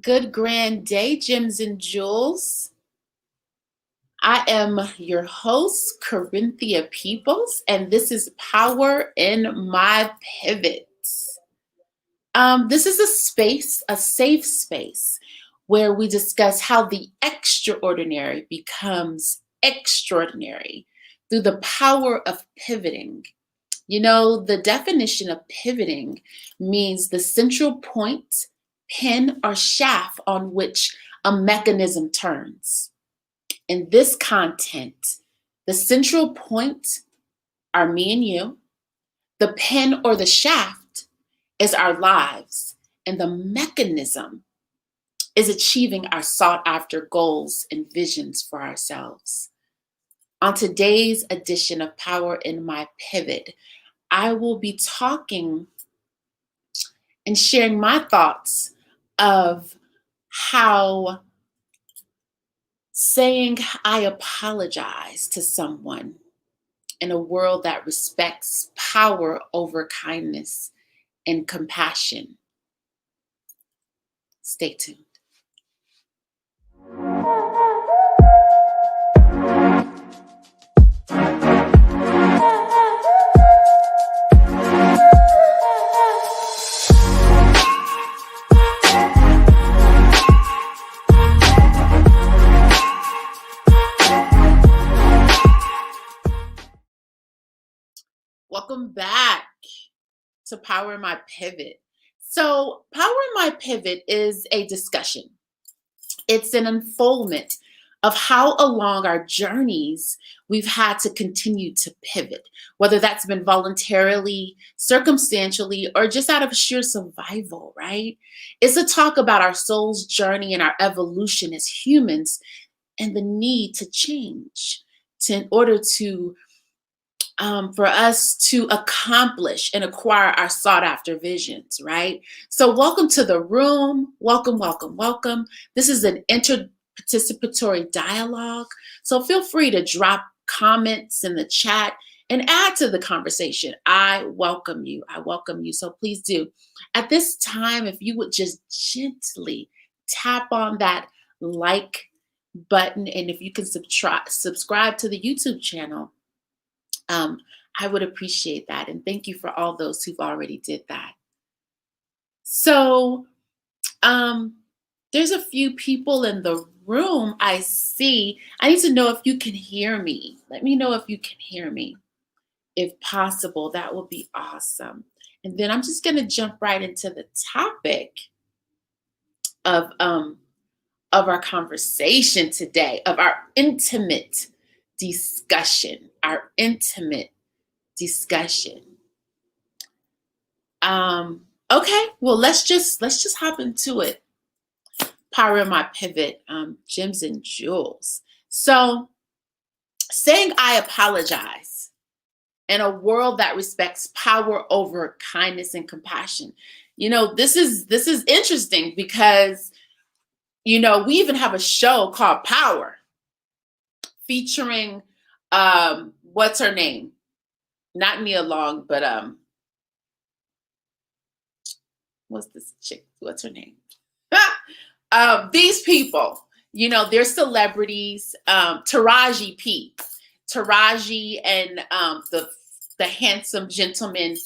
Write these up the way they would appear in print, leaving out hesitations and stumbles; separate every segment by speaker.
Speaker 1: Good grand day, Gems and Jewels. I am your host, Corinthia Peoples, and this is Power in My Pivots. This is a space, a safe space, where we discuss how the extraordinary becomes extraordinary through the power of pivoting. You know, the definition of pivoting means the central point, pin, or shaft on which a mechanism turns. In this content, the central point are me and you, the pin or the shaft is our lives, and the mechanism is achieving our sought after goals and visions for ourselves. On today's edition of Power in My Pivot, I will be talking and sharing my thoughts of how saying I apologize to someone in a world that respects power over kindness and compassion. Stay tuned. Welcome back to Power in My Pivot. So, Power in My Pivot is a discussion. It's an unfoldment of how along our journeys we've had to continue to pivot, whether that's been voluntarily, circumstantially, or just out of sheer survival, right? It's a talk about our soul's journey and our evolution as humans and the need to change in order to for us to accomplish and acquire our sought after visions, right? So, welcome to the room. Welcome, welcome, welcome. This is an inter-participatory dialogue. So, feel free to drop comments in the chat and add to the conversation. I welcome you. I welcome you. So, please do. At this time, if you would just gently tap on that like button, and if you can subscribe to the YouTube channel, I would appreciate that. And thank you for all those who've already did that. So there's a few people in the room I see. I need to know if you can hear me. Let me know if you can hear me. If possible, that would be awesome. And then I'm just going to jump right into the topic of our conversation today, of our intimate discussion, Okay, well let's just hop into it. Power in My Pivot, Gems and Jewels. So, saying I apologize in a world that respects power over kindness and compassion. You know, this is interesting because, you know, we even have a show called Power featuring what's her name? Not Nia Long, but what's this chick? What's her name? These people, you know, they're celebrities. Taraji P. Taraji and the handsome gentleman.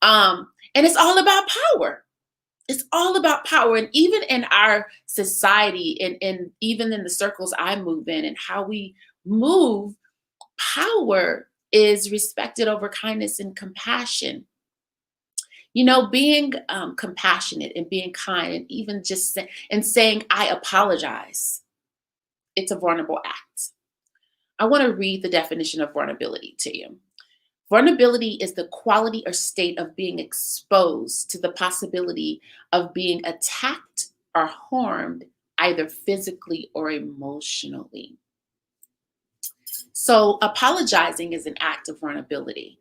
Speaker 1: And it's all about power. It's all about power. And even in our society and even in the circles I move in and how we move, power is respected over kindness and compassion. You know, being compassionate and being kind and even just saying, I apologize, it's a vulnerable act. I want to read the definition of vulnerability to you. Vulnerability is the quality or state of being exposed to the possibility of being attacked or harmed, either physically or emotionally. So, apologizing is an act of vulnerability.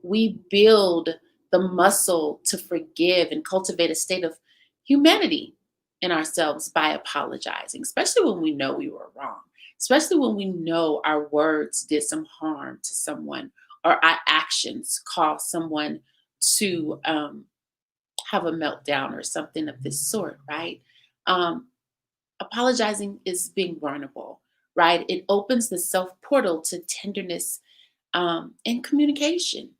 Speaker 1: We build the muscle to forgive and cultivate a state of humanity in ourselves by apologizing, especially when we know we were wrong, especially when we know our words did some harm to someone or our actions caused someone to have a meltdown or something of this sort, right? Um, Apologizing is being vulnerable, right? It opens the self portal to tenderness and communication.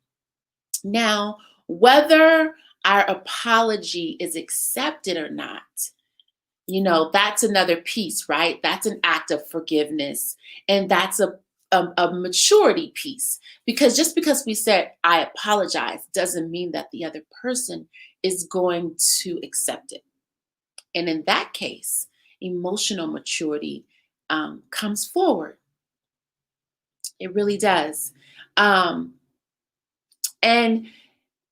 Speaker 1: Now, whether our apology is accepted or not, that's another piece, right? That's an act of forgiveness. And that's a maturity piece. Because just because we said, I apologize, doesn't mean that the other person is going to accept it. And in that case, emotional maturity comes forward. It really does. Um, and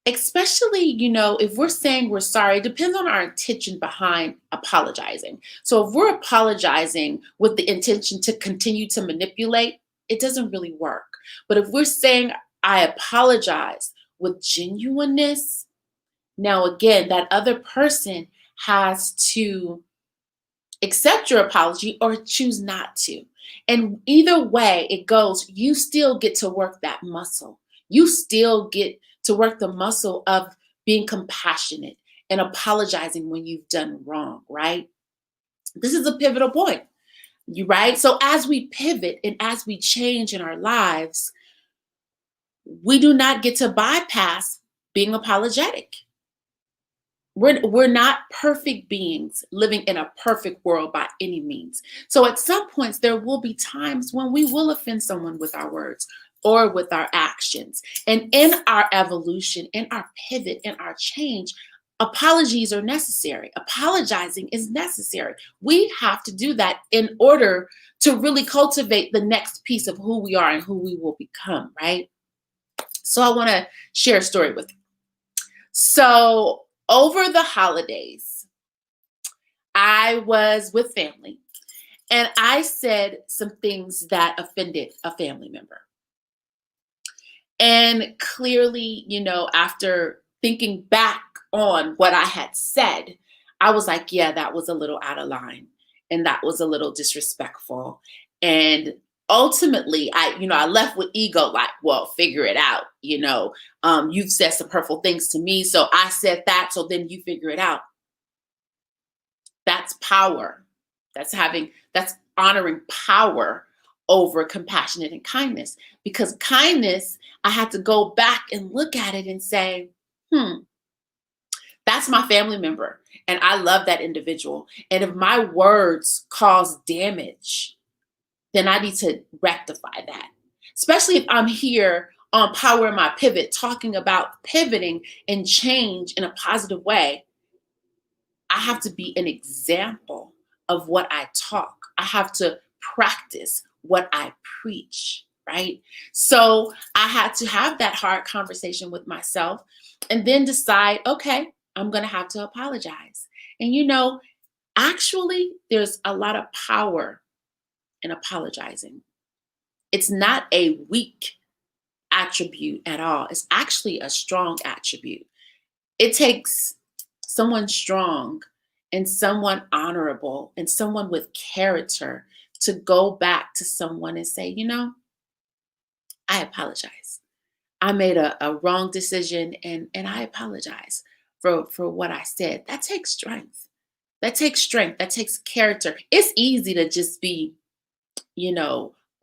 Speaker 1: especially, if we're saying we're sorry, it depends on our intention behind apologizing. So if we're apologizing with the intention to continue to manipulate, it doesn't really work. But if we're saying, I apologize with genuineness, now again, that other person has to accept your apology or choose not to. And either way it goes, you still get to work that muscle. You still get to work the muscle of being compassionate and apologizing when you've done wrong, right? This is a pivotal point, right? So as we pivot and as we change in our lives, we do not get to bypass being apologetic. We're not perfect beings living in a perfect world by any means. So at some points, there will be times when we will offend someone with our words or with our actions. And in our evolution, in our pivot, in our change, apologies are necessary. Apologizing is necessary. We have to do that in order to really cultivate the next piece of who we are and who we will become, right? So I want to share a story with you. So over the holidays, I was with family and I said some things that offended a family member. And clearly, after thinking back on what I had said, I was like, yeah, that was a little out of line and that was a little disrespectful. And ultimately, I left with ego, like, well, figure it out. You've said some hurtful things to me. So I said that. So then you figure it out. That's power. That's honoring power over compassionate and kindness. Because kindness, I had to go back and look at it and say, that's my family member. And I love that individual. And if my words cause damage, then I need to rectify that. Especially if I'm here on Power in My Pivot, talking about pivoting and change in a positive way. I have to be an example of what I talk. I have to practice what I preach, right? So I had to have that hard conversation with myself and then decide, okay, I'm going to have to apologize. And actually, there's a lot of power in apologizing. It's not a weak attribute at all. It's actually a strong attribute. It takes someone strong and someone honorable and someone with character to go back to someone and say, I apologize. I made a wrong decision and I apologize for what I said. That takes strength. That takes strength. That takes character. It's easy to just be,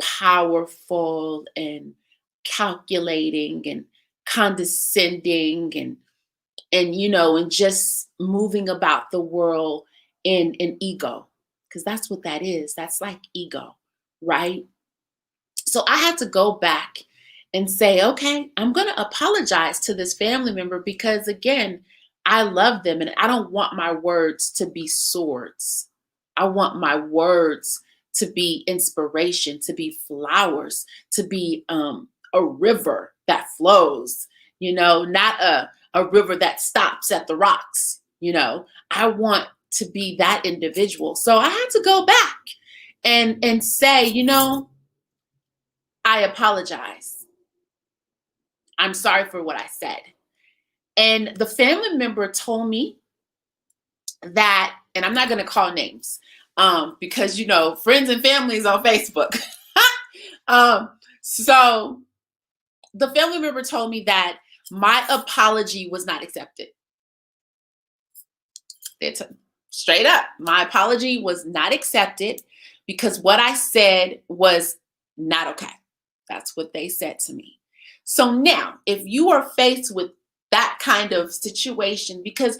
Speaker 1: powerful and calculating and condescending and just moving about the world in ego, because that's what that is. That's like ego, right? So I had to go back and say, okay, I'm going to apologize to this family member because, again, I love them and I don't want my words to be swords. I want my words to be inspiration, to be flowers, to be a river that flows, not a river that stops at the rocks. I want to be that individual. So I had to go back and say, I apologize. I'm sorry for what I said. And the family member told me that, and I'm not going to call names, because, friends and families on Facebook. So the family member told me that my apology was not accepted. It's straight up, my apology was not accepted because what I said was not okay. That's what they said to me. So now, if you are faced with that kind of situation, because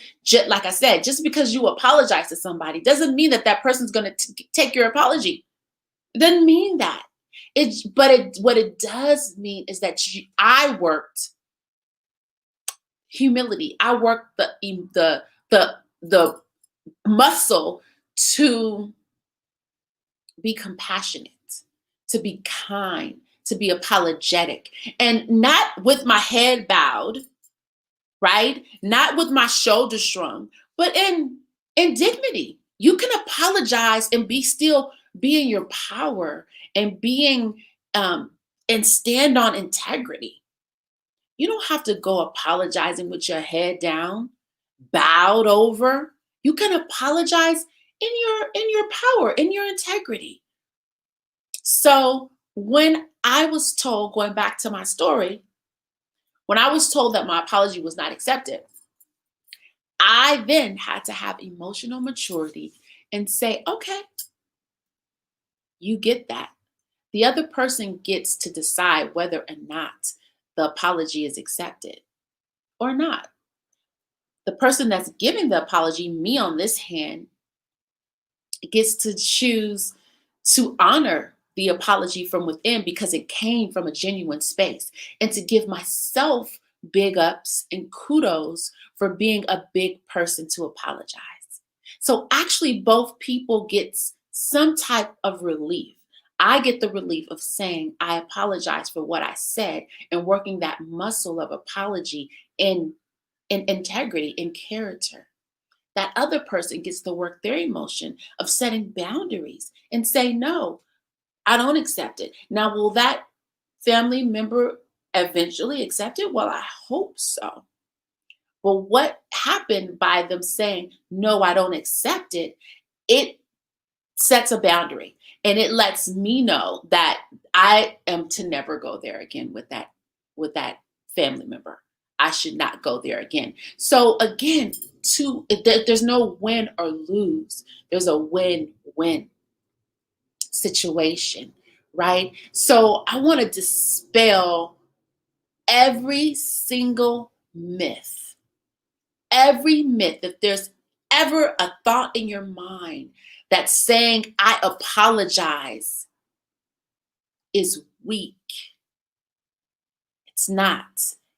Speaker 1: like I said, just because you apologize to somebody doesn't mean that that person's going to take your apology. It doesn't mean that. What it does mean is that I worked humility. I worked the muscle to be compassionate, to be kind, to be apologetic, and not with my head bowed, right? Not with my shoulders shrunk, but in dignity. You can apologize and be in your power and um and stand on integrity. You don't have to go apologizing with your head down, bowed over. You can apologize in your power, in your integrity. So when I was told, going back to my story, when I was told that my apology was not accepted, I then had to have emotional maturity and say, okay, you get that. The other person gets to decide whether or not the apology is accepted or not. The person that's giving the apology, me on this hand, gets to choose to honor the apology from within because it came from a genuine space, and to give myself big ups and kudos for being a big person to apologize. So actually both people gets some type of relief. I get the relief of saying I apologize for what I said and working that muscle of apology in integrity, in character. That other person gets to work their emotion of setting boundaries and say, no, I don't accept it. Now, will that family member eventually accept it? Well, I hope so. But what happened by them saying, no, I don't accept it, it sets a boundary and it lets me know that I am to never go there again with that family member. I should not go there again. So again, there's no win or lose. There's a win-win situation, right? So I want to dispel every single myth. Every myth, if there's ever a thought in your mind that's saying, I apologize, is weak. It's not.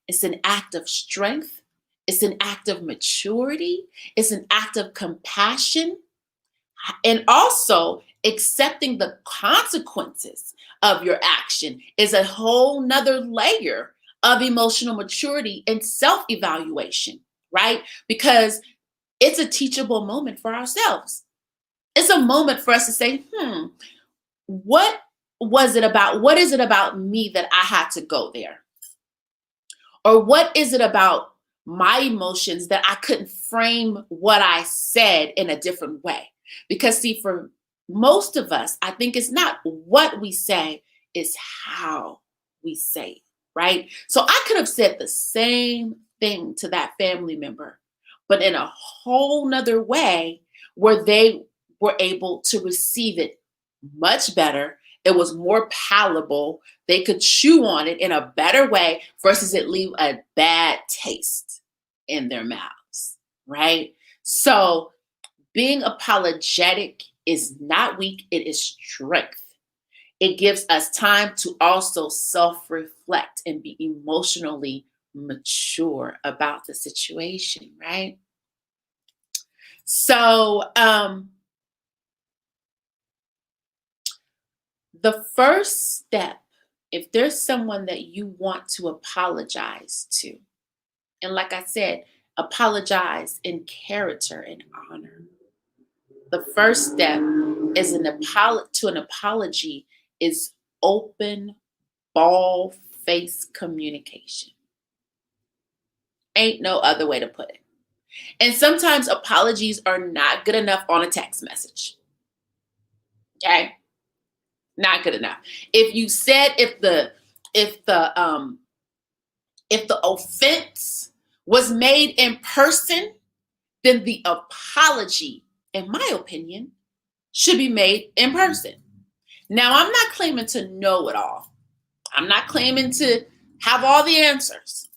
Speaker 1: It's an act of strength. It's an act of maturity. It's an act of compassion. And also, accepting the consequences of your action is a whole nother layer of emotional maturity and self-evaluation, right? Because it's a teachable moment for ourselves. It's a moment for us to say, what was it about? What is it about me that I had to go there? Or what is it about my emotions that I couldn't frame what I said in a different way? Because, see, for most of us, I think it's not what we say, it's how we say it, right? So I could have said the same thing to that family member, but in a whole nother way where they were able to receive it much better. It was more palatable. They could chew on it in a better way versus it leave a bad taste in their mouths, right? So being apologetic is not weak, it is strength. It gives us time to also self-reflect and be emotionally mature about the situation, right? So the first step, if there's someone that you want to apologize to, and like I said, apologize in character and honor. The first step is an apology is open, ball face communication. Ain't no other way to put it. And sometimes apologies are not good enough on a text message. Okay? Not good enough. If you said if the if the offense was made in person, then the apology, in my opinion, should be made in person. Now, I'm not claiming to know it all. I'm not claiming to have all the answers.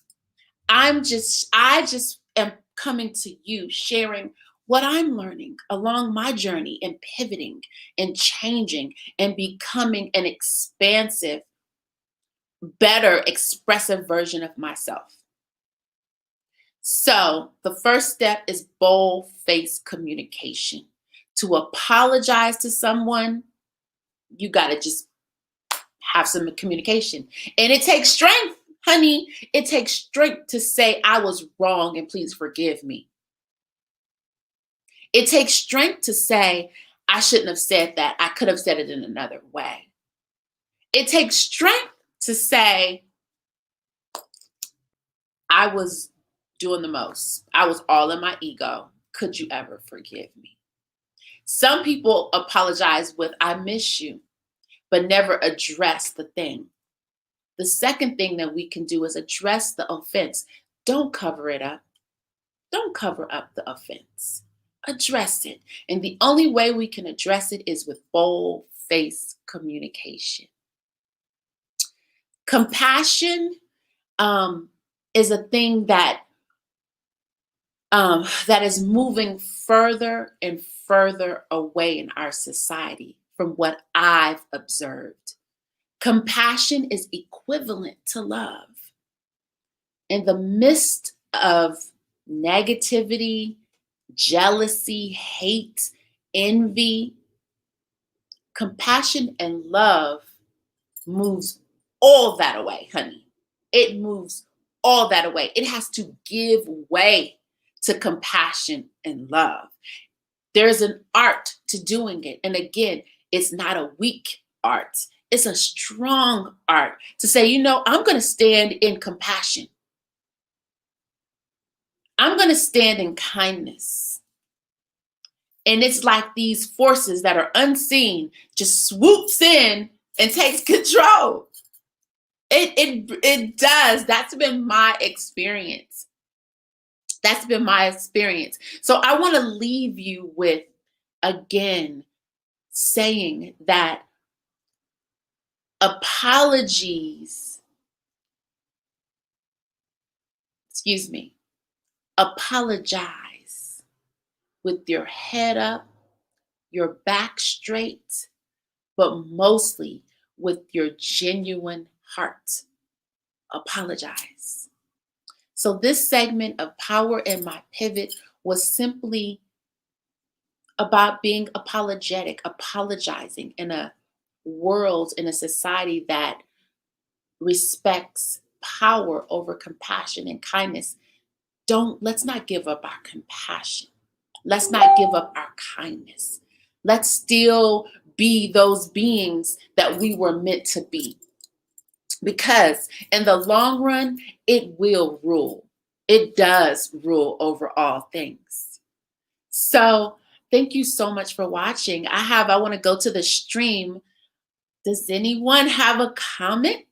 Speaker 1: I just am coming to you sharing what I'm learning along my journey in pivoting and changing and becoming an expansive, better, expressive version of myself. So, the first step is bold face communication. To apologize to someone, you got to just have some communication. And it takes strength, honey. It takes strength to say, I was wrong and please forgive me. It takes strength to say, I shouldn't have said that. I could have said it in another way. It takes strength to say, I was doing the most. I was all in my ego. Could you ever forgive me? Some people apologize with, I miss you, but never address the thing. The second thing that we can do is address the offense. Don't cover it up. Don't cover up the offense. Address it. And the only way we can address it is with bold face communication. Compassion is a thing that that is moving further and further away in our society from what I've observed. Compassion is equivalent to love. In the midst of negativity, jealousy, hate, envy, compassion and love moves all that away, honey. It moves all that away. It has to give way to compassion and love. There's an art to doing it. And again, it's not a weak art. It's a strong art to say, you know, I'm going to stand in compassion. I'm going to stand in kindness. And it's like these forces that are unseen just swoops in and takes control. It does. That's been my experience. That's been my experience. So I want to leave you with, again, saying that apologies, apologize with your head up, your back straight, but mostly with your genuine heart. Apologize. So this segment of Power in My Pivot was simply about being apologetic, apologizing in a world, in a society that respects power over compassion and kindness. Let's not give up our compassion. Let's not give up our kindness. Let's still be those beings that we were meant to be. Because in the long run, it will rule. It does rule over all things. So thank you so much for watching. I want to go to the stream. Does anyone have a comment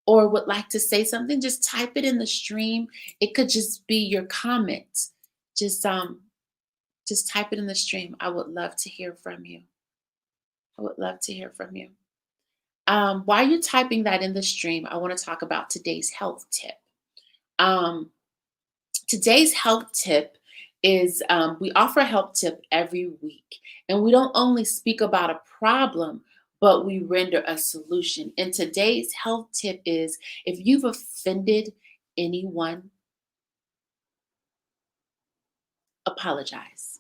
Speaker 1: or would like to say something? Just type it in the stream. It could just be your comment. Just type it in the stream. I would love to hear from you. I would love to hear from you. While you're typing that in the stream, I want to talk about today's health tip. Today's health tip is we offer a health tip every week, and we don't only speak about a problem, but we render a solution. And today's health tip is, if you've offended anyone, apologize.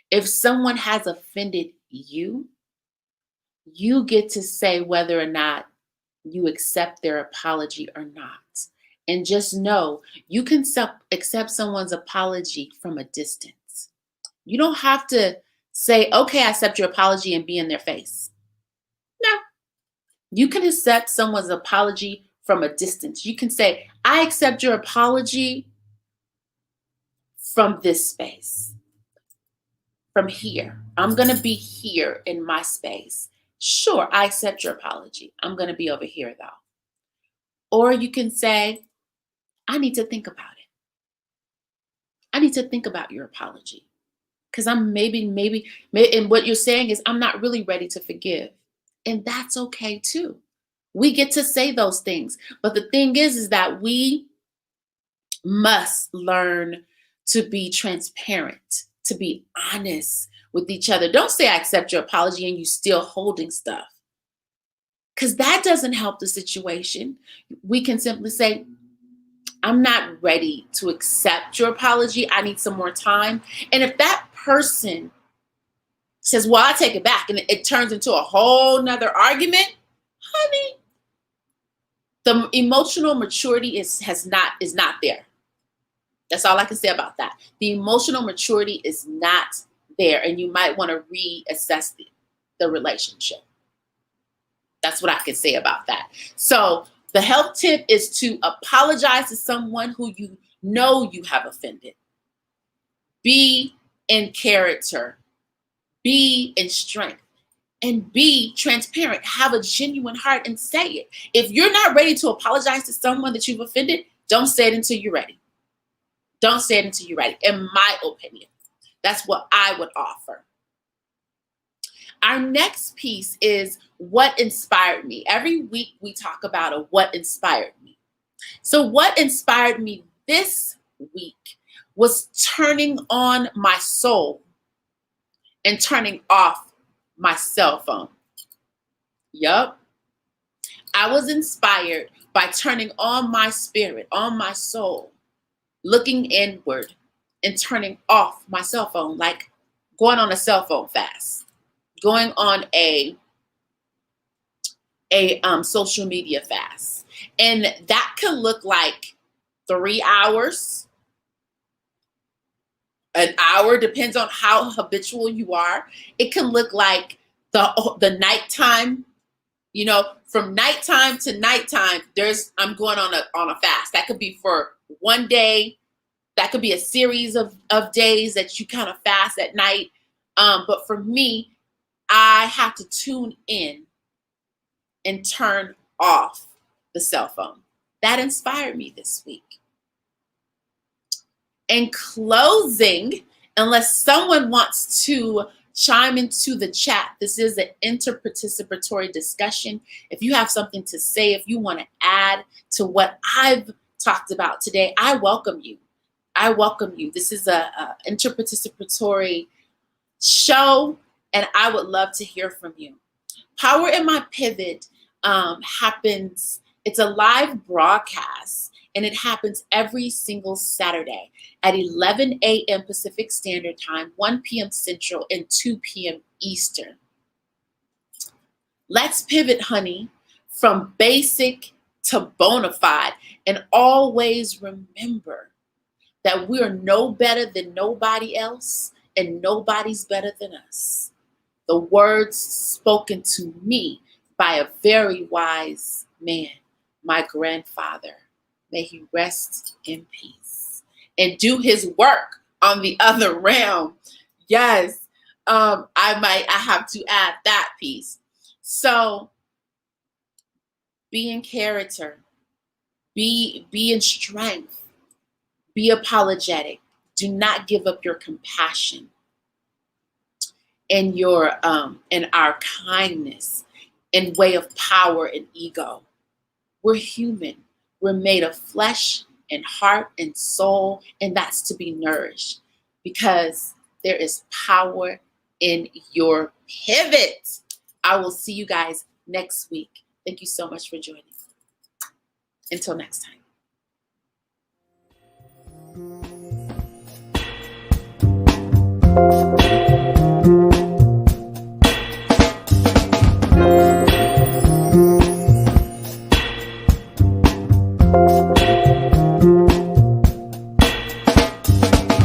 Speaker 1: If someone has offended you, you get to say whether or not you accept their apology or not. And just know you can accept someone's apology from a distance. You don't have to say, okay, I accept your apology and be in their face. No. You can accept someone's apology from a distance. You can say, I accept your apology from this space, from here. I'm going to be here in my space. Sure, I accept your apology. I'm going to be over here though. Or you can say, I need to think about it. I need to think about your apology. Because I'm maybe, and what you're saying is, I'm not really ready to forgive. And that's okay too. We get to say those things. But the thing is that we must learn to be transparent, to be honest with each other. Don't say, I accept your apology and you still holding stuff. Because that doesn't help the situation. We can simply say, I'm not ready to accept your apology. I need some more time. And if that person says, well, I take it back, and it turns into a whole nother argument, honey, the emotional maturity is not there. That's all I can say about that. The emotional maturity is not there, and you might want to reassess the relationship. That's what I can say about that. So the health tip is to apologize to someone who you know you have offended. Be in character. Be in strength. And be transparent. Have a genuine heart and say it. If you're not ready to apologize to someone that you've offended, don't say it until you're ready. Don't say it until you're ready, in my opinion. That's what I would offer. Our next piece is what inspired me. Every week we talk about what inspired me. So what inspired me this week was turning on my soul and turning off my cell phone. Yup. I was inspired by turning on my spirit, on my soul, looking inward and turning off my cell phone, like going on a cell phone fast, going on a social media fast. And that could look like 3 hours, an hour, depends on how habitual you are. It can look like the nighttime, from nighttime to nighttime, I'm going on a fast. That could be for one day. That could be a series of days that you kind of fast at night. But for me, I have to tune in and turn off the cell phone. That inspired me this week. In closing, unless someone wants to chime into the chat, this is an interparticipatory discussion. If you have something to say, if you want to add to what I've talked about today, I welcome you. I welcome you. This is a interparticipatory show, and I would love to hear from you. Power in My Pivot happens, it's a live broadcast, and it happens every single Saturday at 11 a.m. Pacific Standard Time, 1 p.m. Central, and 2 p.m. Eastern. Let's pivot, honey, from basic to bona fide, and always remember that we are no better than nobody else, and nobody's better than us. The words spoken to me by a very wise man, my grandfather. May he rest in peace and do his work on the other realm. Yes, I have to add that piece. So be in character, be in strength, be apologetic. Do not give up your compassion and and our kindness in way of power and ego. We're human. We're made of flesh and heart and soul, and that's to be nourished because there is power in your pivot. I will see you guys next week. Thank you so much for joining. Until next time.